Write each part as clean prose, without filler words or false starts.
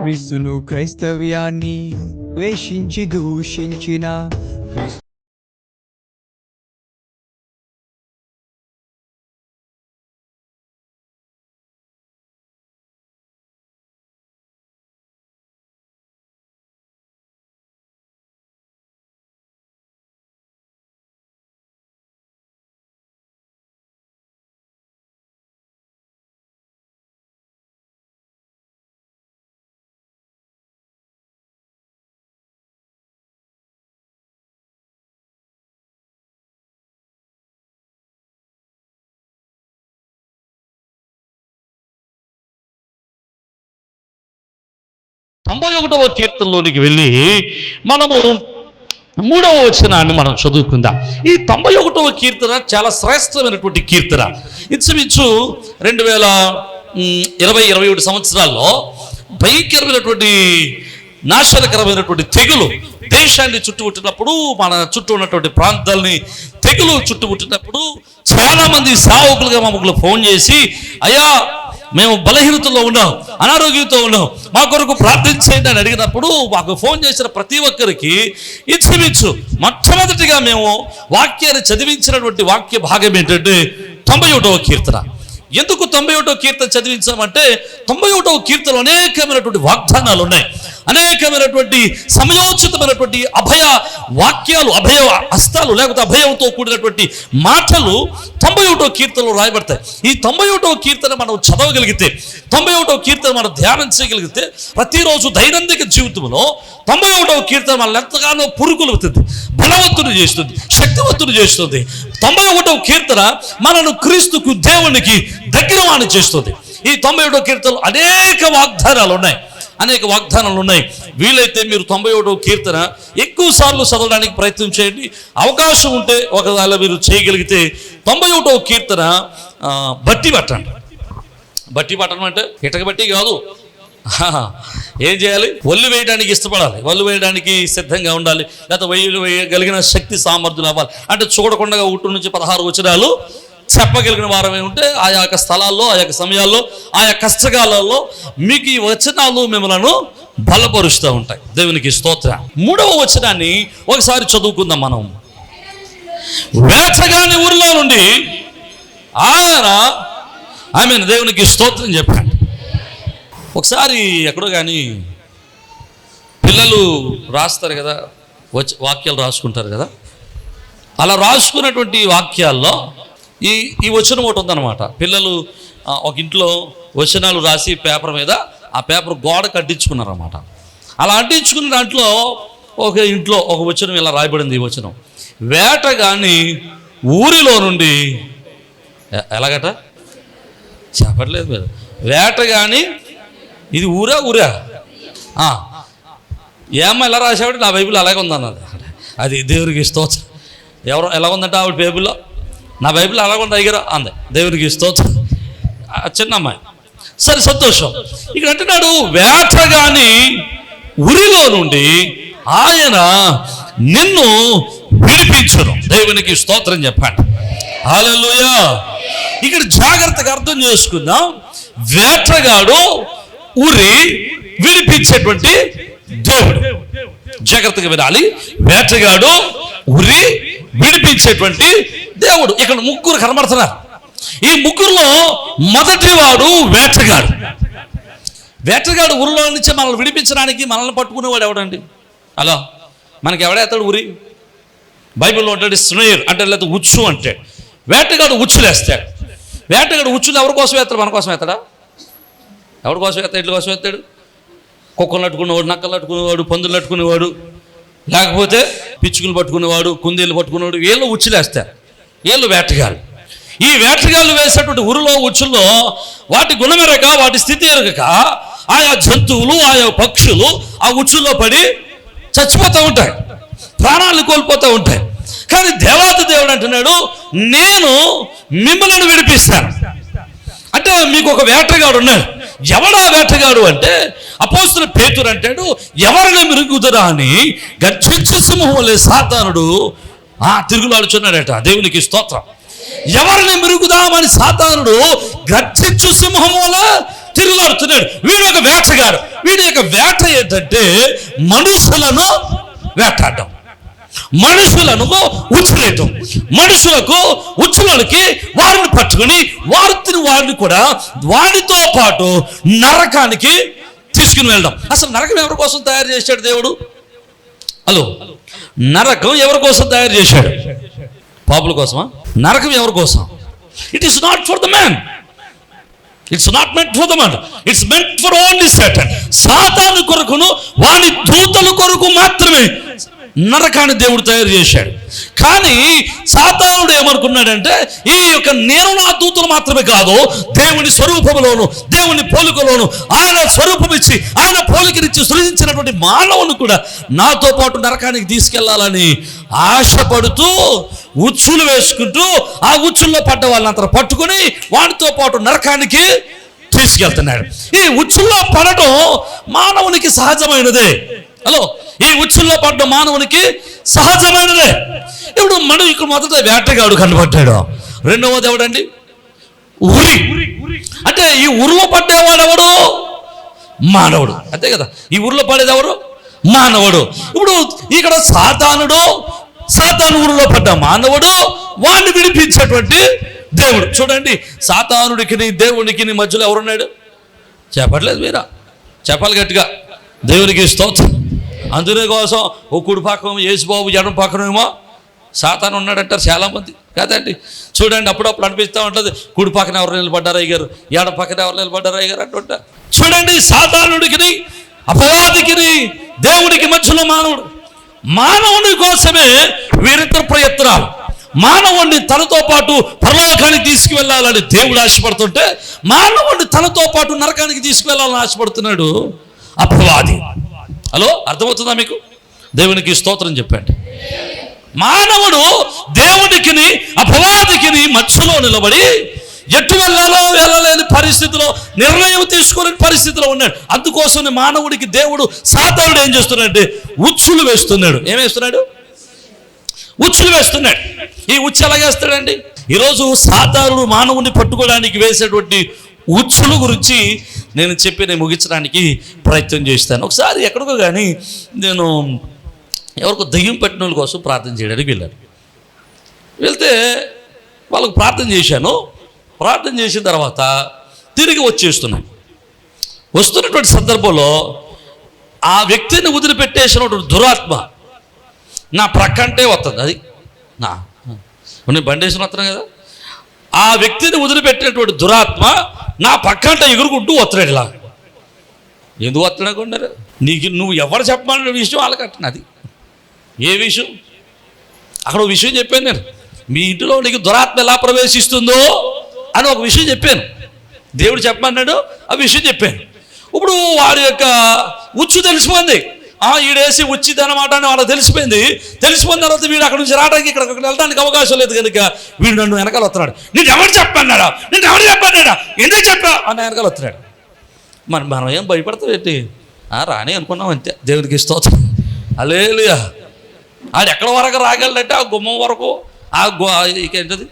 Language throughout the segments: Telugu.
క్రీస్తును క్రైస్తవ్యాన్ని ద్వేషించి దూషించిన తొంభై 91వ కీర్తనలోనికి వెళ్ళి మనము 3వ వచనాన్ని మనం చదువుకుందాం. ఈ 91వ కీర్తన చాలా శ్రేష్టమైనటువంటి కీర్తన. ఇంచుమించు 2020-21 సంవత్సరాల్లో భయంకరమైనటువంటి నాశనకరమైనటువంటి తెగులు దేశాన్ని చుట్టుముట్టినప్పుడు, మన చుట్టూ ఉన్నటువంటి ప్రాంతాలని తెగులు చుట్టుముట్టినప్పుడు చాలా మంది సేవకులుగా మమ్మల్ని ఫోన్ చేసి, అయ్యా మేము బలహీనతలో ఉన్నాం, అనారోగ్యంతో ఉన్నాం, మా కొరకు ప్రార్థించేయండి అని అడిగినప్పుడు మాకు ఫోన్ చేసిన ప్రతి ఒక్కరికి ఇంచుమించు మొట్టమొదటిగా మేము వాక్యాన్ని చదివించినటువంటి వాక్య భాగం ఏంటంటే 91వ కీర్తన. ఎందుకు 91వ కీర్తన చదివించామంటే 91వ కీర్తనలో అనేకమైనటువంటి వాగ్దానాలు ఉన్నాయి, అనేకమైనటువంటి సమయోచితమైనటువంటి అభయ వాక్యాలు, అభయ హస్తాలు లేకపోతే అభయంతో కూడినటువంటి మాటలు 91వ కీర్తనలో రాయబడతాయి. ఈ 91వ కీర్తన మనం చదవగలిగితే, 91వ కీర్తన మనం ధ్యానం చేయగలిగితే ప్రతిరోజు దైనందిక జీవితంలో 91వ కీర్తన మనల్ని ఎంతగానో పురుకొల్పుతుంది, బలవంతుడు చేస్తుంది, శక్తివంతుడు చేస్తుంది. 91వ కీర్తన మనను క్రీస్తుకు, దేవునికి దగ్గర వాణి చేస్తుంది. ఈ 91వ కీర్తనలో అనేక వాగ్దానాలు ఉన్నాయి. వీలైతే మీరు 91వ కీర్తన ఎక్కువ సార్లు చదవడానికి ప్రయత్నం చేయండి. అవకాశం ఉంటే ఒకవేళ మీరు చేయగలిగితే 91వ కీర్తన బట్టి పట్టండి. బట్టి పట్టడం అంటే ఇటక బట్టి కాదు, ఏం చేయాలి? ఒళ్ళు వేయడానికి ఇష్టపడాలి, ఒళ్ళు వేయడానికి సిద్ధంగా ఉండాలి, లేకపోతే ఒళ్ళు వేయగలిగిన శక్తి సామర్థ్యం అవ్వాలి. అంటే చూడకుండా 1 నుంచి 16 వచనాలు చెప్పగలిగిన వారమే ఉంటే ఆయా యొక్క స్థలాల్లో, ఆయా సమయాల్లో, ఆయా కష్టకాలలో మీకు ఈ వచనాలు మిమ్మల్ని బలపరుస్తూ ఉంటాయి. దేవునికి స్తోత్రం. 3వ వచనాన్ని ఒకసారి చదువుకుందాం మనం. వేటగాని ఊరిలో నుండి ఆమె దేవునికి స్తోత్రం చెప్పండి. ఒకసారి ఎక్కడో కానీ పిల్లలు రాస్తారు కదా, వాక్యాలు రాసుకుంటారు కదా, అలా రాసుకున్నటువంటి వాక్యాల్లో ఈ వచనం ఒకటి ఉందన్నమాట. పిల్లలు ఒక ఇంట్లో వచనాలు రాసి పేపర్ మీద, ఆ పేపర్ గోడకు అడ్డించుకున్నారన్నమాట. అలా అడ్డించుకున్న దాంట్లో ఒక ఇంట్లో ఒక వచనం ఇలా రాయబడింది. ఈ వచనం, వేటగాని ఊరిలో నుండి, ఎలాగట చెప్పట్లేదు మీరు, వేటగాని, ఇది ఊరా ఏమ్మా ఎలా రాసాడు? నా బైబిల్ అలాగే ఉందన్నది. అది దేవునికి స్తోత్రం. ఎవరో ఎలా ఉందంటే ఆవిడ బైబిల్లో, నా బైబిల్ అలాగ ఉంది దగ్గర అంది. దేవునికి స్తోత్రం. చిన్న అమ్మాయి, సరే సంతోషం. ఇక్కడ అంటున్నాడు, వేటగాని ఉరిలో నుండి ఆయన నిన్ను విడిపించును. దేవునికి స్తోత్రం చెప్పండి. హల్లెలూయా. ఇక్కడ జాగ్రత్తగా అర్థం చేసుకుందాం. వేటగాడు ఉరి విడిపించేటువంటి దేవుడు. జాగ్రత్తగా వినాలి. వేటగాడు ఉరి విడిపించేటువంటి దేవుడు. ఇక్కడ 3 కనబడుతున్నారు. ఈ 3లో మొదటి వాడు వేటగాడు. వేటగాడు ఊరిలో నుంచి మనల్ని విడిపించడానికి మనల్ని పట్టుకునేవాడు ఎవడండి? అలా మనకి ఎవడేస్తాడు ఉరి? బైబిల్లో ఉంటాడు స్నేర్ అంటే, లేకపోతే ఉచ్చు అంటే. వేటగాడు ఉచ్చులేస్తాడు. వేటగాడు ఉచ్చులు ఎవరి కోసం వేస్తాడు? మన కోసం వేస్తాడా? ఎవరి కోసం వేస్తాడు? ఇట్ల కోసం వేస్తాడు. కుక్కలు నట్టుకునేవాడు, నక్కలు నట్టుకునేవాడు, పందులు నట్టుకునేవాడు, లేకపోతే పిచ్చుకలు పట్టుకునేవాడు, కుందేలు పట్టుకునేవాడు, వీళ్ళు ఉచ్చులేస్తారు. వీళ్ళు వేటగాళ్ళు. ఈ వేటగాళ్ళు వేసేటువంటి ఊరిలో ఉచ్చుల్లో వాటి గుణమెరక, వాటి స్థితి ఎరగక ఆయా జంతువులు, ఆయా పక్షులు ఆ ఉచ్చుల్లో పడి చచ్చిపోతూ ఉంటాయి, ప్రాణాలు కోల్పోతూ ఉంటాయి. కానీ దేవాది దేవుడు అంటున్నాడు, నేను మిమ్మల్ని విడిపిస్తాను. అంటే మీకు ఒక వేటగాడు ఉన్నాడు. ఎవడా వేటగాడు అంటే, అపోస్తలుడైన పేతురు అంటాడు, ఎవరిని మిరుగుదురా అని గర్జించు సింహం వలె సాతానుడు తిరుగులాడుచున్నాడట. దేవునికి స్తోత్రం. ఎవరిని మిరుగుదామని సాతానుడు గర్జించు సింహం వలె తిరుగులాడుతున్నాడు. వీడు ఒక వేటగాడు. వీడి యొక్క వేట ఏంటంటే మనుషులను వేటాడడం, మనుషులను ఉచ్చులేయటం, మనుషులకు ఉచ్చులకి వారిని పట్టుకుని వారిని కూడా వారితో పాటు నరకానికి తీసుకుని వెళ్ళడం. అసలు నరకం ఎవరి కోసం తయారు చేశాడు దేవుడు? హలో, నరకం ఎవరి కోసం తయారు చేశాడు? పాపుల కోసమా? నరకం ఎవరి కోసం? It is not for the man, it's not meant for the man, it's meant for only Satan. సాతాను కొరకును వాని దూతల కొరకు మాత్రమే నరకాన్ని దేవుడు తయారు చేశాడు. కానీ సాతానుడు ఏమనుకున్నాడంటే, ఈ యొక్క నేను నా దూతలు మాత్రమే కాదు, దేవుని స్వరూపంలోను దేవుని పోలికలోను ఆయన స్వరూపం ఇచ్చి ఆయన పోలికనిచ్చి సృజించినటువంటి మానవుని కూడా నాతో పాటు నరకానికి తీసుకెళ్లాలని ఆశపడుతూ ఉచ్చులు వేసుకుంటూ ఆ ఉచ్చుల్లో పడ్డ వాళ్ళంతా పట్టుకుని వాటితో పాటు నరకానికి తీసుకెళ్తున్నాడు. ఈ ఉచ్చుల్లో పడటం మానవునికి సహజమైనదే. హలో, ఈ ఉచ్చుల్లో పడ్డ మానవునికి సహజమైనదే. ఇప్పుడు మనం ఇక్కడ మొదట వేటగాడు కనబడ్డాడు. రెండవది ఎవడండి? ఉరి. అంటే ఈ ఉరిలో పడ్డేవాడు ఎవడు? మానవుడు, అంతే కదా. ఈ ఉరిలో పడేది ఎవరు? మానవుడు. ఇప్పుడు ఇక్కడ సాతాను ఊరిలో పడ్డ మానవుడు, వాడిని విడిపించేటువంటి దేవుడు. చూడండి, సాతానుడికి దేవునికి మధ్యలో ఎవరున్నాడు? చెప్పట్లేదు మీరా? చెప్పాలి గట్టిగా. దేవునికి స్తోత్రం. అందునే కోసం ఓ కుడి పక్కన యేసుబాబు, ఎడం పక్కనేమో సాతాను ఉన్నాడంటారు చాలామంది కదండి. చూడండి, అప్పుడప్పుడు అనిపిస్తూ ఉంటుంది, కుడి పక్కన ఎవరు నిలబడ్డారు అయ్యారు, ఎడం పక్కన ఎవరు నిలబడ్డారు అయ్యారు అంటుంటారు. చూడండి, సాతానుడికి అపవాదికి దేవుడికి మధ్యలో మానవుడి కోసమే వీరిద్దరు ప్రయత్నాలు. మానవుడిని తనతో పాటు పరలోకానికి తీసుకువెళ్ళాలని దేవుడు ఆశపడుతుంటే, మానవుడిని తనతో పాటు నరకానికి తీసుకువెళ్ళాలని ఆశపడుతున్నాడు అపవాది. హలో, అర్థమవుతుందా మీకు? దేవునికి స్తోత్రం చెప్పండి. మానవుడు దేవునికి అపవాదికి మధ్యలో నిలబడి ఎటు వెళ్ళలేని పరిస్థితిలో, నిర్ణయం తీసుకోలేని పరిస్థితిలో ఉన్నాడు. అందుకోసం మానవుడికి దేవుడు, సాతానుడు ఏం చేస్తున్నాడంటే ఉచ్చులు వేస్తున్నాడు. ఏం వేస్తున్నాడు? ఉచ్చులు వేస్తున్నాడు. ఈ ఉచ్చు ఎలాగేస్తాడండి? ఈరోజు సాతానుడు మానవుని పట్టుకోవడానికి వేసేటువంటి ఉచ్చుల గురించి నేను ముగించడానికి ప్రయత్నం చేస్తాను. ఒకసారి ఎక్కడికో కానీ నేను ఎవరికో దయ్యం పట్టిన వాళ్ళ కోసం ప్రార్థన చేయడానికి వెళ్తే వాళ్ళకు ప్రార్థన చేశాను. ప్రార్థన చేసిన తర్వాత తిరిగి వస్తున్నటువంటి సందర్భంలో ఆ వ్యక్తిని వదిలిపెట్టేసినటువంటి దురాత్మ నా ప్రక్కంటే వస్తుంది. అది నేను బండేసిన వస్తున్నాను కదా, ఆ వ్యక్తిని వదిలిపెట్టినటువంటి దురాత్మ నా పక్కంట ఎగురుకుంటూ వస్తున్నాడు. ఇలా ఎందుకు వస్తున్నాడు? నువ్వు ఎవరు చెప్పమన్న విషయం వాళ్ళకంటున్నది. ఏ విషయం? అక్కడ ఒక విషయం చెప్పాను నేను. మీ ఇంటిలో నీకు దురాత్మ ఎలా ప్రవేశిస్తుందో అని ఒక విషయం చెప్పాను. దేవుడు చెప్పమన్నాడు, ఆ విషయం చెప్పాను. ఇప్పుడు వాడి యొక్క ఉచ్చు తెలిసిపోయింది. ఈడేసి వచ్చిందన్నమాట అని వాళ్ళకి తెలిసిపోయిన తర్వాత వీడు అక్కడ నుంచి రావడానికి ఇక్కడ వెళ్ళడానికి అవకాశం లేదు కనుక వీడు నన్ను వెనకాల వస్తున్నాడు. నేను ఎవరు చెప్పన్నాడా ఎందుకు చెప్పా అన్న వెనకాల వస్తున్నాడు. మనం ఏం భయపడతాం ఏంటి? రాని అనుకున్నాం అంతే. దేవునికి స్తోత్రం. హల్లెలూయా. ఆడు ఎక్కడ వరకు రాగలంటే ఆ గుమ్మం వరకు, ఏంటది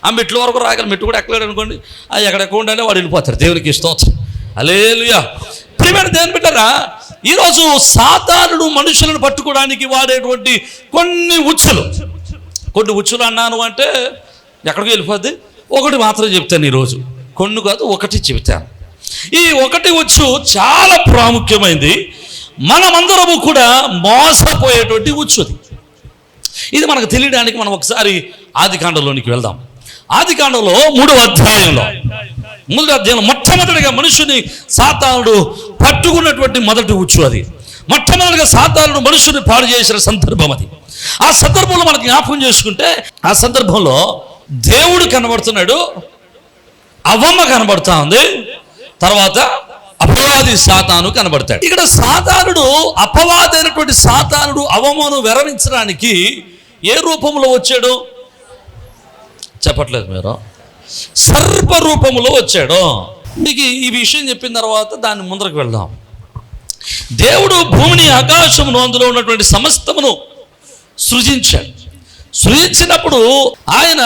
ఆ మెట్ల వరకు రాగల. మెట్టు కూడా ఎక్కలేడు అనుకోండి, అది ఎక్కడెక్కడ ఉండాలి వాడు వెళ్ళిపోతాడు. దేవునికి స్తోత్రం. హల్లెలూయా. ప్రియమైన దేవుని బిడ్డలారా, ఈరోజు సాతానుడు మనుషులను పట్టుకోవడానికి వాడేటువంటి కొన్ని ఉచ్చులు అన్నాను అంటే ఎక్కడికి వెళ్ళిపోద్ది. ఒకటి మాత్రం చెప్తాను ఈరోజు, కొన్ని కాదు ఒకటి చెబుతాను. ఈ ఒకటి ఉచ్చు చాలా ప్రాముఖ్యమైనది. మనమందరము కూడా మోసపోయేటువంటి ఉచ్చుది. ఇది మనకు తెలియడానికి మనం ఒకసారి ఆదికాండంలోనికి వెళ్దాం. ఆదికాండంలో 3వ అధ్యాయంలో మొట్టమొదటిగా మనుషుని సాతానుడు పట్టుకున్నటువంటి మొదటి ఉచ్చు అది. మొట్టమొదటిగా సాతానుడు మనుషుని పాడు చేసిన సందర్భం అది. ఆ సందర్భంలో మనకి జ్ఞాపకం చేసుకుంటే, ఆ సందర్భంలో దేవుడు కనబడుతున్నాడు, అవ్వమ్మ కనబడుతూ ఉంది, తర్వాత అపవాది సాతాను కనబడతాడు. ఇక్కడ సాతానుడు, అపవాది అయినటువంటి సాతానుడు అవ్వమ్మను వెరవించడానికి ఏ రూపంలో వచ్చాడు చెప్పట్లేదు మీరు? సర్ప రూపంలో వచ్చాడు. మీకు ఈ విషయం చెప్పిన తర్వాత దాన్ని ముందరకు వెళ్దాం. దేవుడు భూమిని, ఆకాశమును, అందులో ఉన్నటువంటి సమస్తమును సృజించాడు. సృజించినప్పుడు ఆయన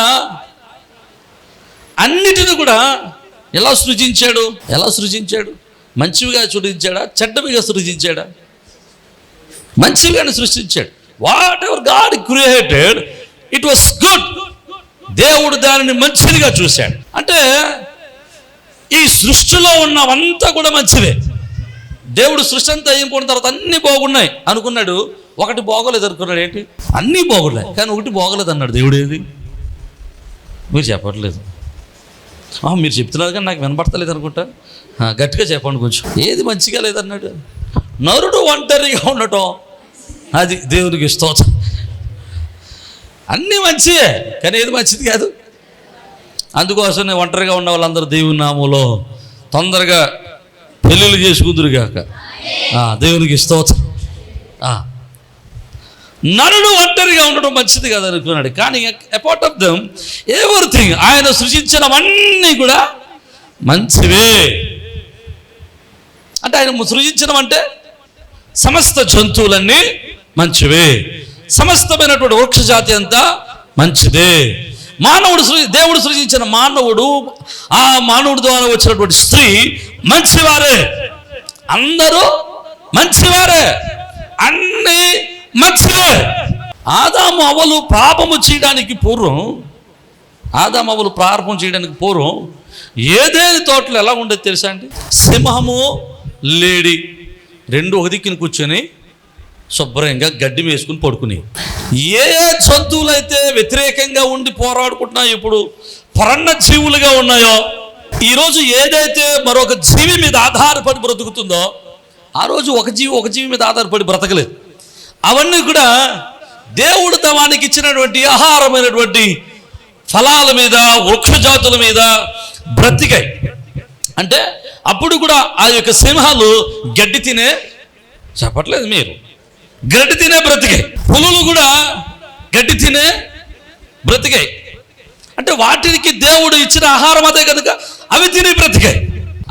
అన్నిటిని కూడా ఎలా సృజించాడు? మంచివిగా సృజించాడా, చెడ్డవిగా సృజించాడా? మంచివిగానే సృష్టించాడు. What ever God created it was good. దేవుడు దానిని మంచిదిగా చూశాడు. అంటే ఈ సృష్టిలో ఉన్నవంతా కూడా మంచివే. దేవుడు సృష్టి అంతా అయిపోయిన తర్వాత అన్నీ బాగున్నాయి అనుకున్నాడు, ఒకటి బాగోలేదు అనుకున్నాడు. ఏంటి? అన్నీ బాగున్నాయి కానీ ఒకటి బాగోలేదు అన్నాడు. దేవుడు ఏది? మీరు చెప్పట్లేదు. మీరు చెప్తున్నారు కానీ నాకు వినపడతలేదు అనుకుంటా. గట్టిగా చెప్పండి కొంచెం. ఏది మంచిగా లేదన్నాడు? నరుడు ఒంటరిగా ఉండటం, అది దేవునికి స్తోత్రం. అన్నీ మంచివే కానీ ఏది మంచిది కాదు. అందుకోసం ఒంటరిగా ఉన్న వాళ్ళందరూ దేవుని నామంలో తొందరగా పెళ్ళిళ్ళు చేసుకుందురుగాక. దేవునికి స్తోత్రం. నరుడు ఒంటరిగా ఉండడం మంచిది కాదు అనుకున్నాడు. కానీ అపార్ట్ ఆఫ్ దెమ్ ఎవ్రీథింగ్, ఆయన సృజించినవన్నీ కూడా మంచివే. అంటే ఆయన సృజించడం అంటే సమస్త జంతువులన్నీ మంచివే, సమస్తమైనటువంటి వృక్ష జాతి అంతా మంచిదే. దేవుడు సృజించిన మానవుడు, ఆ మానవుడి ద్వారా వచ్చినటువంటి స్త్రీ మంచివారే. అందరూ మంచివారే, అన్నీ మంచివే. ఆదాము అవ్వలు ప్రారంభం చేయడానికి పూర్వం ఏదేని తోటలు ఎలా ఉండేది తెలుసా అండి? సింహము, లేడి రెండు ఒక దిక్కున కూర్చొని శుభ్రంగా గడ్డి వేసుకుని పడుకుని. ఏ జంతువులు అయితే వ్యతిరేకంగా ఉండి పోరాడుకుంటున్నాయో, ఇప్పుడు పరన్న జీవులుగా ఉన్నాయో, ఈరోజు ఏదైతే మరొక జీవి మీద ఆధారపడి బ్రతుకుతుందో, ఆ రోజు ఒక జీవి మీద ఆధారపడి బ్రతకలేదు. అవన్నీ కూడా దేవుడు తవానికి ఇచ్చినటువంటి ఆహారమైనటువంటి ఫలాల మీద, వృక్ష జాతుల మీద బ్రతికాయి. అంటే అప్పుడు కూడా ఆ యొక్క సింహాలు గడ్డి తినే, చెప్పట్లేదు మీరు, గడ్డి తినే బ్రతికాయి. పులులు కూడా గడ్డి తినే బ్రతికాయి. అంటే వాటికి దేవుడు ఇచ్చిన ఆహారం అదే కనుక అవి తిని బ్రతికాయి.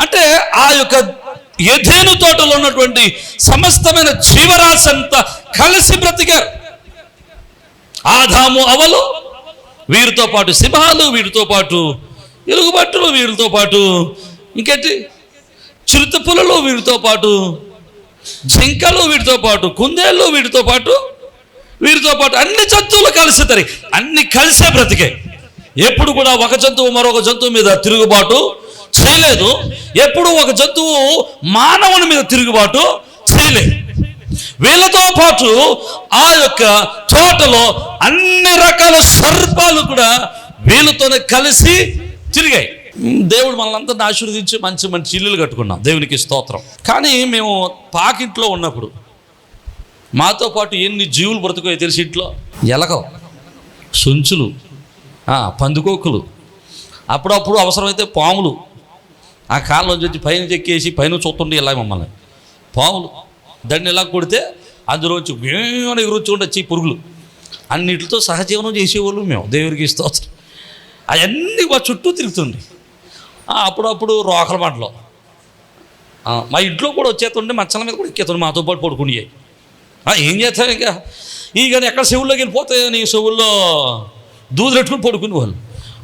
అంటే ఆ యొక్క ఏదెను తోటలో ఉన్నటువంటి సమస్తమైన జీవరాశి అంతా కలిసి బ్రతికారు. ఆదాము అవ్వలు, వీరితో పాటు సింహాలు, వీరితో పాటు ఎలుగుబట్టులు, వీరితో పాటు ఇంకేంటి చిరుత పులులు, వీరితో పాటు జింకలు, వీటితో పాటు కుందేళ్ళు, వీటితో పాటు అన్ని జంతువులు కలిసి అన్ని కలిసే బ్రతికాయి. ఎప్పుడు కూడా ఒక జంతువు మరొక జంతువు మీద తిరుగుబాటు చేయలేదు. ఎప్పుడు ఒక జంతువు మానవుని మీద తిరుగుబాటు చేయలేదు. వీళ్ళతో పాటు ఆ యొక్క తోటలో అన్ని రకాల సర్పాలు కూడా వీళ్ళతోనే కలిసి తిరిగాయి. దేవుడు మనల్ని అంతా ఆశీర్వదించి మంచి మంచి ఇల్లులు కట్టుకున్నాం, దేవునికి స్తోత్రం. కానీ మేము పాకింట్లో ఉన్నప్పుడు మాతో పాటు ఎన్ని జీవులు బ్రతుకోయో తెలిసి, ఇంట్లో ఎలక, సుంచులు, పందికొక్కులు, అప్పుడప్పుడు అవసరమైతే పాములు ఆ కాళ్ళలోంచి వచ్చి పైన చెక్కేసి పైన చూస్తుండే ఇలా మమ్మల్ని పాములు దాన్ని ఎలా కొడితే అందులోంచి వేమని ఎగురొచ్చుకుంటే వచ్చి పురుగులు, అన్నిటితో సహజీవనం చేసేవాళ్ళు మేము, దేవునికి స్తోత్రం. అవన్నీ మా చుట్టూ తిరుగుతుంది. అప్పుడప్పుడు రోకల మాటలో మా ఇంట్లో కూడా వచ్చేస్తుండే, మచ్చల మీద కూడా ఎక్కేస్తుండే, మాతో పాటు పడుకునేవి. ఏం చేస్తాం ఇంకా కానీ ఎక్కడ చెవుల్లోకి వెళ్ళిపోతాయని చెవుల్లో దూదులు పెట్టుకుని పడుకునే వాళ్ళు.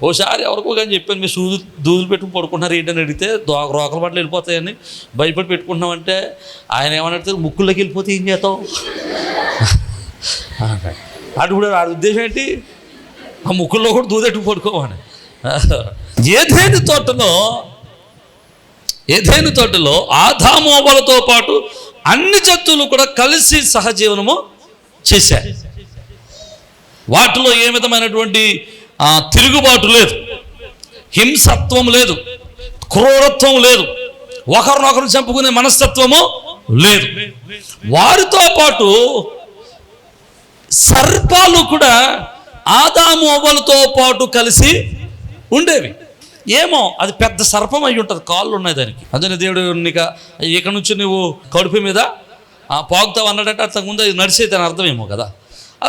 ఓసారి ఎవరికో కానీ చెప్పాను, మీరు దూదులు పెట్టుకుని పడుకుంటున్నారు ఏంటని అడిగితే, రోకల మాటలు వెళ్ళిపోతాయని భయపడి పెట్టుకుంటున్నామంటే ఆయన ఏమన్నా ముక్కుల్లోకి వెళ్ళిపోతే ఏం చేస్తాం అటు కూడా ఆ ఉద్దేశం ఏంటి, ఆ ముక్కుల్లో కూడా దూదెట్టుకు పడుకోమని. ఏదెను తోటలో ఆదాము అవ్వలతో పాటు అన్ని జంతువులు కూడా కలిసి సహజీవనము చేశారు. వాటిలో ఏ విధమైనటువంటి తిరుగుబాటు లేదు, హింసత్వం లేదు, క్రూరత్వం లేదు, ఒకరినొకరు చంపుకునే మనస్తత్వము లేదు. వారితో పాటు సర్పాలు కూడా ఆదాము అవ్వలతో పాటు కలిసి ఉండేవి. ఏమో అది పెద్ద సర్పం అయి ఉంటుంది, కాళ్ళు ఉన్నాయి దానికి. అదే దేవుడు నీకు ఇక్కడ నుంచి నువ్వు కడుపు మీద పాగుతావు అన్నాడంటే అంతకుముందు అది నడిచేది అని అర్థమేమో కదా.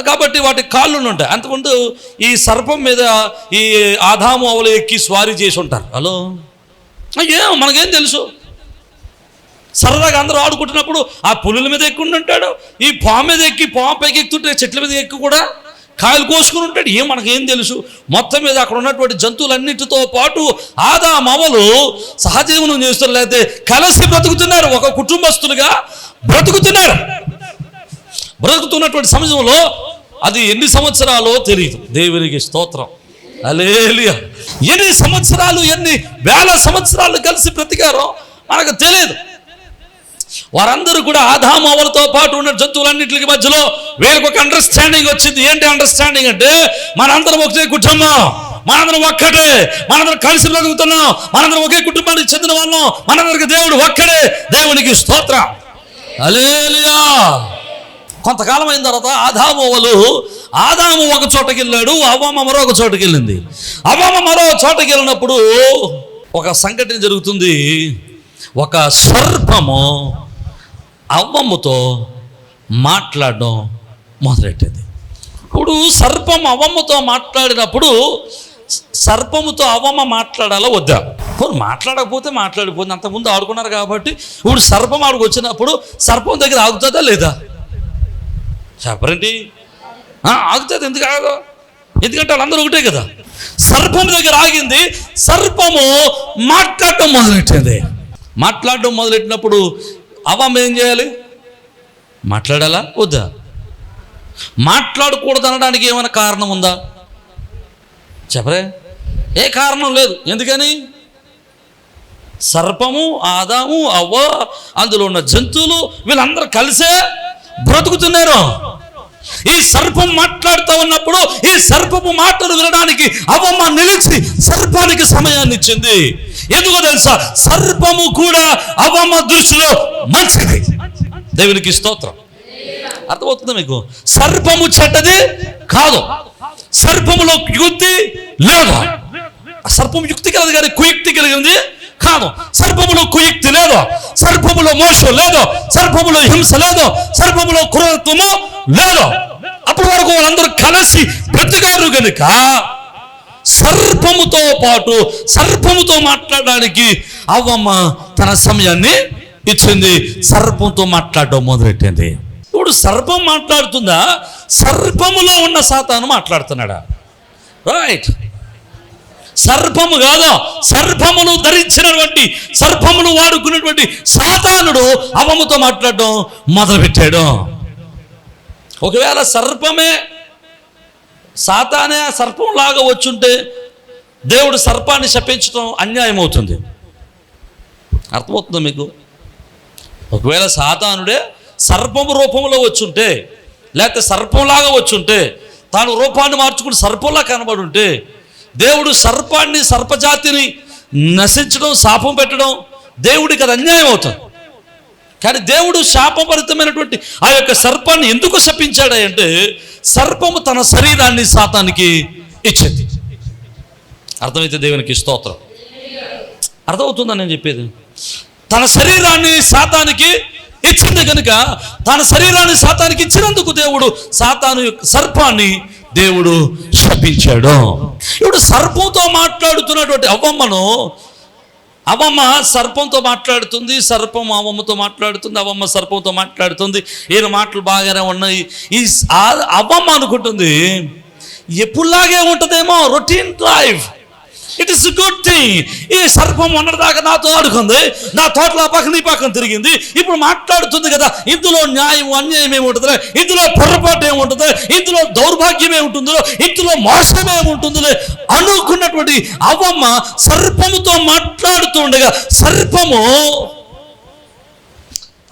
కాబట్టి వాటి కాళ్ళు ఉంటాయి. అంతకుముందు ఈ సర్పం మీద ఈ ఆదాము అవ్వలు ఎక్కి స్వారీ చేసి ఉంటారు. హలో, ఏమో మనకేం తెలుసు. సరదాగా అందరూ ఆడుకుంటున్నప్పుడు ఆ పులుల మీద ఎక్కుండి ఉంటాడు, ఈ పాము మీద ఎక్కి పాము పైకి ఎక్కుతుంటే చెట్ల మీద ఎక్కి కూడా కాయలు కోసుకుని ఉంటాడు. మనకేం తెలుసు? మొత్తం మీద అక్కడ ఉన్నటువంటి జంతువులన్నిటితో పాటు ఆదామవ్వలు సహజీవనం చేస్తున్నారు, లేకపోతే కలిసి బ్రతుకుతున్నారు, ఒక కుటుంబస్తులుగా బ్రతుకుతున్నటువంటి సమయంలో అది ఎన్ని సంవత్సరాలో తెలియదు. దేవునికి స్తోత్రం, హల్లెలూయా. ఎన్ని సంవత్సరాలు, ఎన్ని వేల సంవత్సరాలు కలిసి బ్రతికారో మనకు తెలియదు. వారందరూ కూడా ఆదాము అవ్వలతో పాటు ఉన్న జంతువులన్నింటికి మధ్యలో వీళ్ళకి ఒక అండర్స్టాండింగ్ వచ్చింది. ఏంటి అండర్స్టాండింగ్ అంటే, మనందరం ఒకటే కుటుంబం, మనందరం ఒక్కటే, మనందరం కలిసి బ్రతుకుతున్నాం, మనందరం ఒకే కుటుంబానికి చెందిన వాళ్ళం, మనందరికి దేవుడు ఒక్కడే. దేవునికి స్తోత్రం, హల్లెలూయా. కొంతకాలం అయిన తర్వాత ఆదాము ఒక చోటకి వెళ్ళాడు, అవ్వమ్మ మరొక చోటకి వెళ్ళింది. అవ్వమ్మ మరో చోటకి వెళ్ళినప్పుడు ఒక సంఘటన జరుగుతుంది. ఒక సర్పము అవ్వమ్మతో మాట్లాడడం మొదలెట్టింది. ఇప్పుడు సర్పం అవ్వమ్మతో మాట్లాడినప్పుడు సర్పముతో అవ్వమ్మ మాట్లాడాలా వద్దా? మాట్లాడకపోతే మాట్లాడిపోతుంది. అంతకుముందు ఆడుకున్నారు కాబట్టి ఇప్పుడు సర్పం ఆడుకు వచ్చినప్పుడు సర్పం దగ్గర ఆగుతుందా లేదా? చెప్పరండి. ఆగుతుంది. ఎందుకు ఆగదు? ఎందుకంటే వాళ్ళందరూ ఒకటే కదా. సర్పం దగ్గర ఆగింది. సర్పము మాట్లాడటం మొదలెట్టింది. మాట్లాడడం మొదలెట్టినప్పుడు అవ్వమ్మ ఏం చేయాలి? మాట్లాడాలా వద్దా? మాట్లాడకూడదు అనడానికి ఏమైనా కారణం ఉందా? చెప్పరే. ఏ కారణం లేదు. ఎందుకని? సర్పము, ఆదాము, అవ్వ, అందులో ఉన్న జంతువులు వీళ్ళందరూ కలిసే బ్రతుకుతున్నారు. ఈ సర్పం మాట్లాడుతూ ఉన్నప్పుడు ఈ సర్పపు మాటలు వినడానికి అవ్వమ్మ నిలిచి సర్పానికి సమయాన్ని ఇచ్చింది. ఎందుకో తెలుసా? సర్పము కూడా అవ్వమ్మ దృష్టిలో మంచిది. దేవునికి స్తోత్రం. అర్థమవుతుందా మీకు? సర్పము చెడ్డది కాదు, సర్పములో యుక్తి లేదు. సర్పము యుక్తి కలదు కానీ కుయుక్తి కలిగింది కాదు. సర్పములో కుయుక్తి లేదు, సర్పములో మోసం లేదు, సర్పములో హింస లేదు, సర్పములో క్రూరత్వము లేదు. అప్పటి వరకు వాళ్ళందరూ కలిసి బ్రతికారు కనుక సర్పముతో పాటు సర్పముతో మాట్లాడడానికి అవ్వమ్మ తన సమయాన్ని ఇచ్చింది. సర్పంతో మాట్లాడడం మొదలెట్టింది. ఇప్పుడు సర్పం మాట్లాడుతుందా? సర్పములో ఉన్న సాతాను మాట్లాడుతున్నాడా? రైట్. సర్పము కాదు, సర్పములు ధరించినటువంటి, సర్పములు వాడుకున్నటువంటి సాతానుడు అవ్వమ్మతో మాట్లాడడం మొదలుపెట్టాడు. ఒకవేళ సర్పమే, సాతానే సర్పంలాగా వచ్చుంటే దేవుడు సర్పాన్ని శపించడం అన్యాయం అవుతుంది. అర్థమవుతుందా మీకు? ఒకవేళ సాతానుడే సర్పము రూపంలో వచ్చుంటే, లేకపోతే సర్పంలాగా వచ్చుంటే, తాను రూపాన్ని మార్చుకుని సర్పంలా కనబడి ఉంటే, దేవుడు సర్పాన్ని, సర్పజాతిని నశించడం, శాపం పెట్టడం దేవుడికి అది అన్యాయం అవుతుంది. కానీ దేవుడు శాపభరితమైనటువంటి ఆ యొక్క సర్పాన్ని ఎందుకు శపించాడంటే, సర్పము తన శరీరాన్ని సాతానికి ఇచ్చింది. అర్థమైతే దేవునికి స్తోత్రం. అర్థమవుతుందా నేను చెప్పేది? తన శరీరాన్ని సాతానికి ఇచ్చింది కనుక, తన శరీరాన్ని సాతానికి ఇచ్చినందుకు దేవుడు సాతాను యొక్క సర్పాన్ని దేవుడు శపించాడు. ఇప్పుడు సర్పంతో మాట్లాడుతున్నటువంటి అవ్వమ్మ సర్పంతో మాట్లాడుతుంది, సర్పం అవ్వమ్మతో మాట్లాడుతుంది, అవ్వమ్మ సర్పంతో మాట్లాడుతుంది. ఈయన మాటలు బాగానే ఉన్నాయి. ఈ అవ్వమ్మ అనుకుంటుంది ఎప్పుడులాగే ఉంటుందేమో, routine life, it is good thing. ఈ సర్పం మొన్నటిదాకా నాతో ఆడుకుంది, నా తోటలో పక్కన ఈ పక్కన తిరిగింది, ఇప్పుడు మాట్లాడుతుంది కదా, ఇందులో న్యాయం అన్యాయం ఏముంటుందో, ఇందులో పొరపాటు ఏముంటుందో, ఇందులో దౌర్భాగ్యం ఏముంటుందో, ఇందులో మోసం ఏముంటుందో అనుకున్నటువంటి అవ్వమ్మ సర్పముతో మాట్లాడుతూ ఉండగా, సర్పము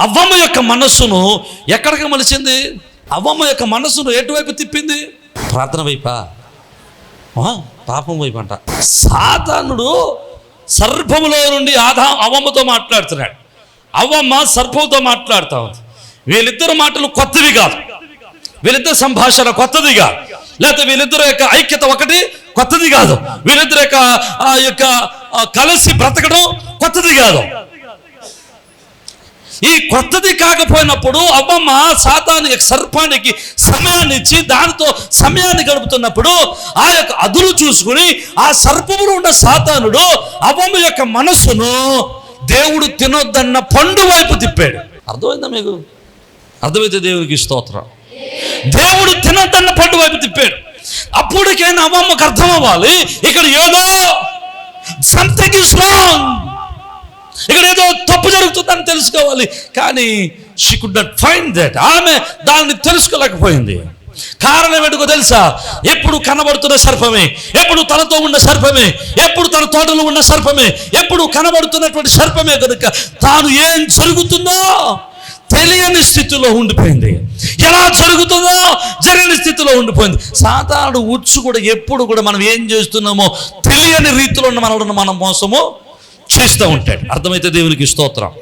అవ్వమ్మ యొక్క మనస్సును ఎక్కడికి మలిచింది? అవ్వమ్మ యొక్క మనస్సును ఎటువైపు తిప్పింది? ప్రార్థన వైపా, పాపం వైపు అంట. సాతానుడు సర్పములో నుండి అవ్వమ్మతో మాట్లాడుతున్నాడు, అవ్వమ్మ సర్పంతో మాట్లాడుతూ ఉంది. వీళ్ళిద్దరు మాటలు కొత్తవి కాదు, వీళ్ళిద్దరు సంభాషణ కొత్తది కాదు, లేకపోతే వీళ్ళిద్దరు యొక్క ఐక్యత ఒకటి కొత్తది కాదు, వీళ్ళిద్దరు యొక్క కలిసి బ్రతకడం కొత్తది కాదు. ఈ కొత్తది కాకపోయినప్పుడు అవ్వమ్మ సాతాను సర్పానికి సమయాన్ని ఇచ్చి దానితో సమయాన్ని గడుపుతున్నప్పుడు ఆ యొక్క అదులు చూసుకుని ఆ సర్పములో ఉన్న సాతానుడు అవ్వమ్మ యొక్క మనస్సును దేవుడు తినొద్దన్న పండు వైపు తిప్పాడు. అర్థమైందా మీకు? అర్థమైతే దేవునికి స్తోత్రం. దేవుడు తినదన్న పండు వైపు తిప్పాడు. అప్పటికైనా అమ్మమ్మకు అర్థం అవ్వాలి, ఇక్కడ ఏదో సంథింగ్ ఇస్ రాంగ్, ఇక్కడ ఏదో తప్పు జరుగుతుందని తెలుసుకోవాలి. కానీ she could not find that. ఆమె దాన్ని తెలుసుకోలేకపోయింది. కారణం ఏంటో తెలుసా? ఎప్పుడు కనబడుతున్న సర్పమే, ఎప్పుడు తనతో ఉన్న సర్పమే, ఎప్పుడు తన తోటలో ఉన్న సర్పమే, ఎప్పుడు కనబడుతున్నటువంటి సర్పమే కనుక తాను ఏం జరుగుతుందో తెలియని స్థితిలో ఉండిపోయింది. ఎలా జరుగుతుందో జరిగిన స్థితిలో ఉండిపోయింది. సాధారణ ఉచ్చు కూడా ఎప్పుడు కూడా మనం ఏం చేస్తున్నామో తెలియని రీతిలో మనం మోసము చేస్తూ ఉంటాడు. అర్థమైతే దేవునికి స్తోత్రం.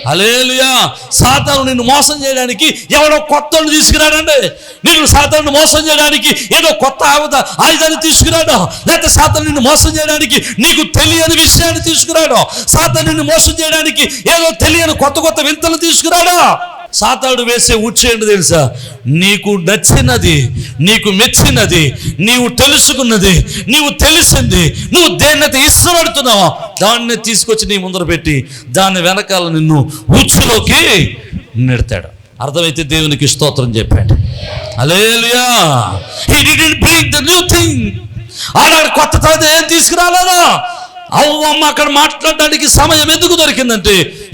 హల్లెలూయా. సాతాను నిన్ను మోసం చేయడానికి ఎవడో కొత్త తీసుకురాడండి. నీకు సాతాను మోసం చేయడానికి ఏదో కొత్త ఆయుధాన్ని తీసుకురాడు. లేకపోతే సాతాను నిన్ను మోసం చేయడానికి నీకు తెలియని విషయాన్ని తీసుకురాడు. సాతాను నిన్ను మోసం చేయడానికి ఏదో తెలియని కొత్త వింతలు తీసుకురాడు. సాతానుడు వేసే ఉచ్చు ఏంటి తెలుసా? నీకు నచ్చినది, నీకు మెచ్చినది, నీవు తెలుసుకున్నది, నీవు తెలిసింది, నువ్వు దేన్నైతే ఇష్టపడుతున్నావో దాన్ని తీసుకొచ్చి నీ ముందర పెట్టి దాని వెనకాల నిన్ను ఉచ్చులోకి నెడతాడు. అర్థమైతే దేవునికి స్తోత్రం చెప్పాడు. హల్లెలూయా. He didn't bring the new thing. ఆనాడు కొత్త ఏం తీసుకురాలేదా? అవ్వమ్మ అక్కడ మాట్లాడడానికి సమయం ఎందుకు దొరికిందంటే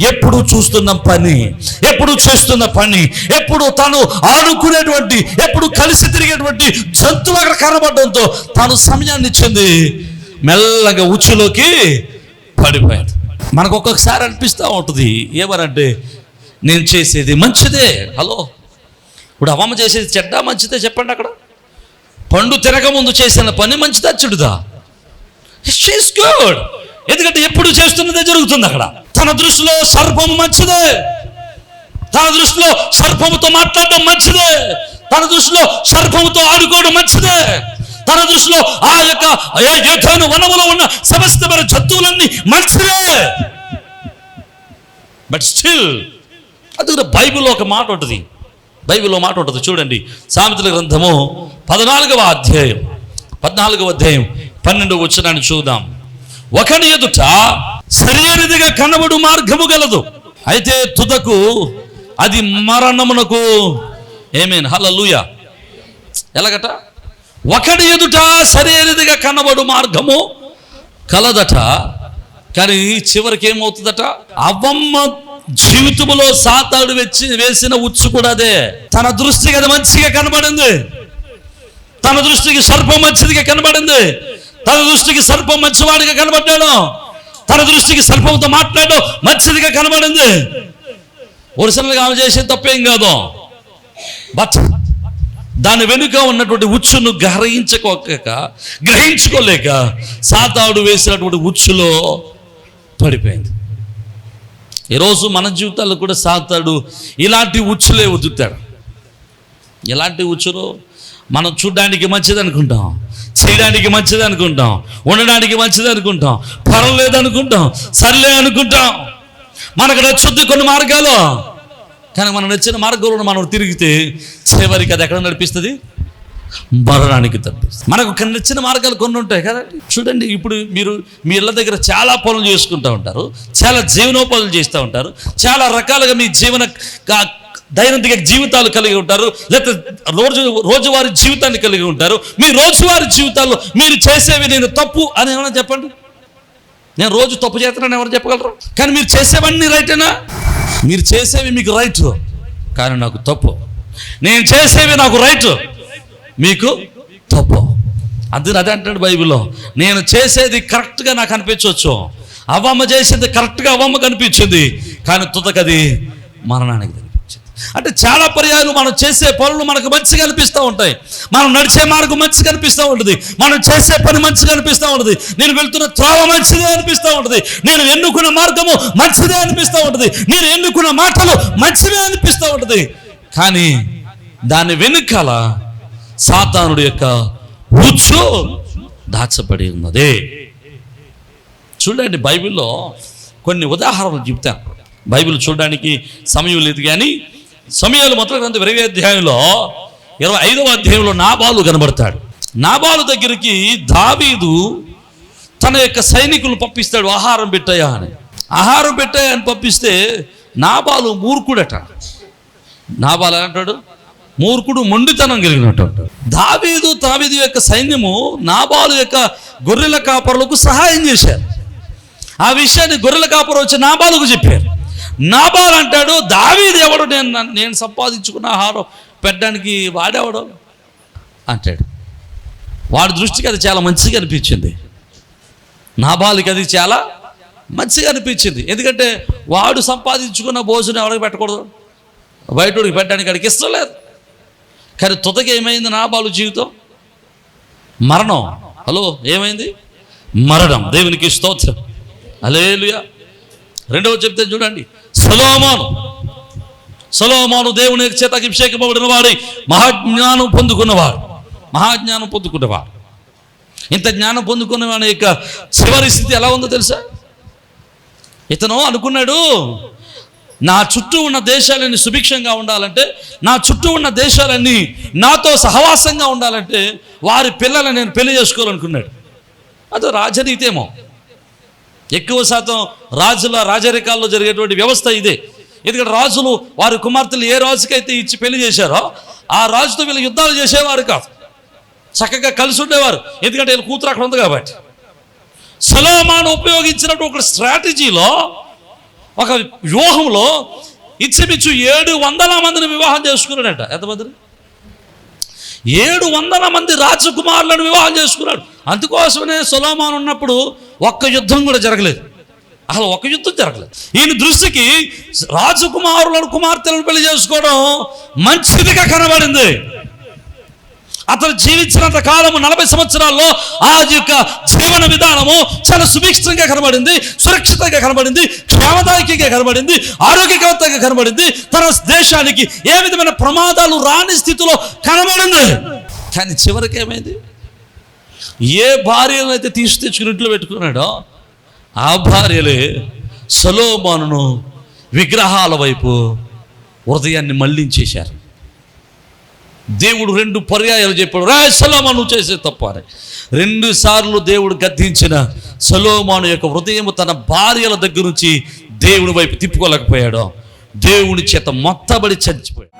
ఎప్పుడు చూస్తున్న పని, ఎప్పుడు చేస్తున్న పని, ఎప్పుడు తను ఆడుకునేటువంటి, ఎప్పుడు కలిసి తిరిగేటువంటి జంతువు అక్కడ కనబడడంతో తాను సమయాన్ని ఇచ్చింది. మెల్లగా ఉచ్చులోకి పడిపోయాడు. మనకు ఒక్కొక్కసారి అనిపిస్తూ ఉంటుంది, ఏమనంటే నేను చేసేది మంచిదే. హలో, ఇప్పుడు అవ్వమ్మ చేసేది చెడ్డ మంచిదే చెప్పండి. అక్కడ పండు తిరగముందు చేసిన పని మంచిదా చెడుదా? She is good. ఎందుకంటే ఎప్పుడు చేస్తున్నదే జరుగుతుంది అక్కడ. తన దృష్టిలో సర్పము మంచిదే, తన దృష్టిలో సర్పముతో మాట్లాడడం మంచిదే, తన దృష్టిలో సర్పముతో ఆడుకోవడం మంచిదే, తన దృష్టిలో ఆ యొక్క యోధను వనములో ఉన్న సమస్తమైన జంతువులన్నీ మంచిదే. బట్ స్టిల్ అది బైబిల్లో ఒక మాట ఉంటుంది, బైబిల్లో మాట ఉంటుంది చూడండి. సామెతల గ్రంథము 14వ అధ్యాయం 12వ వచనాన్ని చూద్దాం. ఒకని ఎదుట సరైనదిగా కనబడు మార్గము గలదు, అయితే తుదకు అది మరణమునకు. ఆమేన్, హల్లెలూయా. ఎలాగట? ఒకడి ఎదుట సరైనదిగా కనబడు మార్గము కలదట, కానీ చివరికి ఏమవుతుందట? అవ్వమ్మ జీవితంలో సాతాడు వేసిన ఉచ్చు కూడా అదే. తన దృష్టికి అది మంచిగా కనబడింది, తన దృష్టికి సర్పం మంచిదిగా కనబడింది, తన దృష్టికి సర్పం మంచివాడిగా కనబడ్డాడు, తన దృష్టికి సర్పంతో మాట్లాడడం మంచిదిగా కనబడింది. ఒరిజినల్గా ఆమె చేసే తప్పేం కాదు. బట్ దాని వెనుక ఉన్నటువంటి ఉచ్చును గ్రహించుకోలేక సాతాడు వేసినటువంటి ఉచ్చులో పడిపోయింది. ఈరోజు మన జీవితాల్లో కూడా సాతాడు ఇలాంటి ఉచ్చులే వదులుతాడు. ఇలాంటి ఉచ్చులు మనం చూడడానికి మంచిది అనుకుంటాం, చేయడానికి మంచిది అనుకుంటాం, ఉండడానికి మంచిది అనుకుంటాం, పర్వాలేదు అనుకుంటాం, సర్లే అనుకుంటాం, మనకు నచ్చుద్ది కొన్ని మార్గాలు. కానీ మనం నచ్చిన మార్గంలో మనం తిరిగితే చివరికి అది ఎక్కడ నడిపిస్తుంది? మరణానికి తప్పిస్తుంది. మనకు నచ్చిన మార్గాలు కొన్ని ఉంటాయి కదా. చూడండి, ఇప్పుడు మీరు మీ ఇళ్ళ దగ్గర చాలా పనులు చేసుకుంటూ ఉంటారు, చాలా జీవనోపాధులు చేస్తూ ఉంటారు, చాలా రకాలుగా మీ దైనందిక జీవితాలు కలిగి ఉంటారు, లేకపోతే రోజువారీ జీవితాన్ని కలిగి ఉంటారు. మీ రోజువారీ జీవితాల్లో మీరు చేసేవి నేను తప్పు అని ఏమైనా చెప్పండి. నేను రోజు తప్పు చేస్తున్నాను ఎవరు చెప్పగలరు? కానీ మీరు చేసేవన్నీ రైటేనా? మీరు చేసేవి మీకు రైట్, కానీ నాకు తప్పు. నేను చేసేవి నాకు రైట్, మీకు తప్పు. అదే అంటాడు బైబిల్లో. నేను చేసేది కరెక్ట్గా నాకు అనిపించవచ్చు, అవ్వమ్మ చేసేది కరెక్ట్గా అవ్వమ్మ కనిపించింది, కానీ తుదకది మరణానికి. అంటే చాలా పర్యాయాలు మనం చేసే పనులు మనకు మంచిగా అనిపిస్తూ ఉంటాయి, మనం నడిచే మార్గం మంచిగా అనిపిస్తూ ఉంటుంది, మనం చేసే పని మంచిగా అనిపిస్తూ ఉంటుంది, నేను వెళ్తున్న త్రోవ మంచిదే అనిపిస్తూ ఉంటుంది, నేను ఎన్నుకున్న మార్గము మంచిదే అనిపిస్తూ ఉంటుంది, నేను ఎన్నుకున్న మాటలు మంచివే అనిపిస్తూ ఉంటుంది. కానీ దాని వెనుకాల సాతానుడి యొక్క ఉచ్చు దాచబడి ఉన్నది. చూడండి, బైబిల్లో కొన్ని ఉదాహరణలు చెప్తాను. బైబిల్ చూడడానికి సమయం లేదు, కానీ సమయాలు మొదటి గ్రంథం 20వ అధ్యాయంలో 25వ అధ్యాయంలో నాబాలు కనబడతాడు. నాబాలు దగ్గరికి దావీదు తన యొక్క సైనికులు పంపిస్తాడు, ఆహారం పెట్టాయా అని. ఆహారం పెట్టాయా అని పంపిస్తే నాబాలు మూర్ఖుడట. నాబాలు అంటాడు, మూర్ఖుడు మొండితనం కలిగినటువంటి. దావీదు యొక్క సైన్యము నాబాలు యొక్క గొర్రెల కాపరులకు సహాయం చేశారు. ఆ విషయాన్ని గొర్రెల కాపరు వచ్చి నాబాలుకు చెప్పారు. నాబాలు అంటాడు, దావీదు ఎవడు, నేను సంపాదించుకున్న ఆహారం పెట్టడానికి వాడేవాడు అంటాడు. వాడి దృష్టికి అది చాలా మంచిగా అనిపించింది. నాబాలుకి అది చాలా మంచిగా అనిపించింది. ఎందుకంటే వాడు సంపాదించుకున్న భోజనం ఎవరికి పెట్టకూడదు, బయటోడికి పెట్టడానికి వాడికి ఇష్టం లేదు. కానీ తుదకి ఏమైంది నాబాలు జీవితం? మరణం. హలో, ఏమైంది? మరణం. దేవునికి స్తోత్రం, హల్లెలూయా. రెండవ చెప్తే చూడండి, సొలొమోను దేవుని చేత అభిషేకపబడిన వాడి మహాజ్ఞానం పొందుకున్నవాడు. ఇంత జ్ఞానం పొందుకున్న వాడి యొక్క చివరి స్థితి ఎలా ఉందో తెలుసా? ఇతను అనుకున్నాడు, నా చుట్టూ ఉన్న దేశాలన్నీ సుభిక్షంగా ఉండాలంటే, నా చుట్టూ ఉన్న దేశాలన్నీ నాతో సహవాసంగా ఉండాలంటే వారి పిల్లలను నేను పెళ్లి చేసుకోవాలనుకున్నాడు. అదో రాజనీతేమో. ఎక్కువ శాతం రాజరికాల్లో జరిగేటువంటి వ్యవస్థ ఇదే. ఎందుకంటే రాజులు వారి కుమార్తెలు ఏ రాజుకైతే ఇచ్చి పెళ్లి చేశారో ఆ రాజుతో వీళ్ళు యుద్ధాలు చేసేవారు కాదు, చక్కగా కలిసి ఉండేవారు. ఎందుకంటే వీళ్ళ కూతురు అక్కడ ఉంది కాబట్టి. సొలొమోను ఉపయోగించినట్టు ఒక స్ట్రాటజీలో, ఒక వ్యూహంలో ఇచ్చిమిచ్చు 700 మందిని వివాహం చేసుకున్నాడట. ఎంతమందిని? 700 మంది రాజకుమారులను వివాహం చేసుకున్నాడు. అందుకోసమనే సొలొమోను ఉన్నప్పుడు ఒక్క యుద్ధం కూడా జరగలేదు. అసలు ఒక యుద్ధం జరగలేదు. ఈయన దృష్టికి రాజకుమారులను కుమార్తెలను పెళ్లి చేసుకోవడం మంచిదిగా కనబడింది. అతను జీవించినంత కాలము 40 సంవత్సరాల్లో ఆ యొక్క జీవన విధానము చాలా సుభిక్షంగా కనబడింది, సురక్షితంగా కనబడింది, క్షేమదాయకంగా కనబడింది, ఆరోగ్యకరంగా కనబడింది. తన దేశానికి ఏ విధమైన ప్రమాదాలు రాని స్థితిలో కనబడింది. కానీ చివరికి ఏమైంది? ఏ భార్యను అయితే తెచ్చుకుని ఇంట్లో పెట్టుకున్నాడో ఆ భార్యలే సొలొమోనును విగ్రహాల వైపు హృదయాన్ని మళ్లించేశారు. దేవుడు 2 పర్యాయాలు చెప్పాడు, రా సొలొమోను నువ్వు చేసే తప్ప అని. 2 సార్లు దేవుడు గద్దించిన సొలొమోను యొక్క హృదయం తన భార్యల దగ్గర నుంచి దేవుని వైపు తిప్పుకోలేకపోయాడు. దేవుని చేత మొత్తబడి చచ్చిపోయాడు.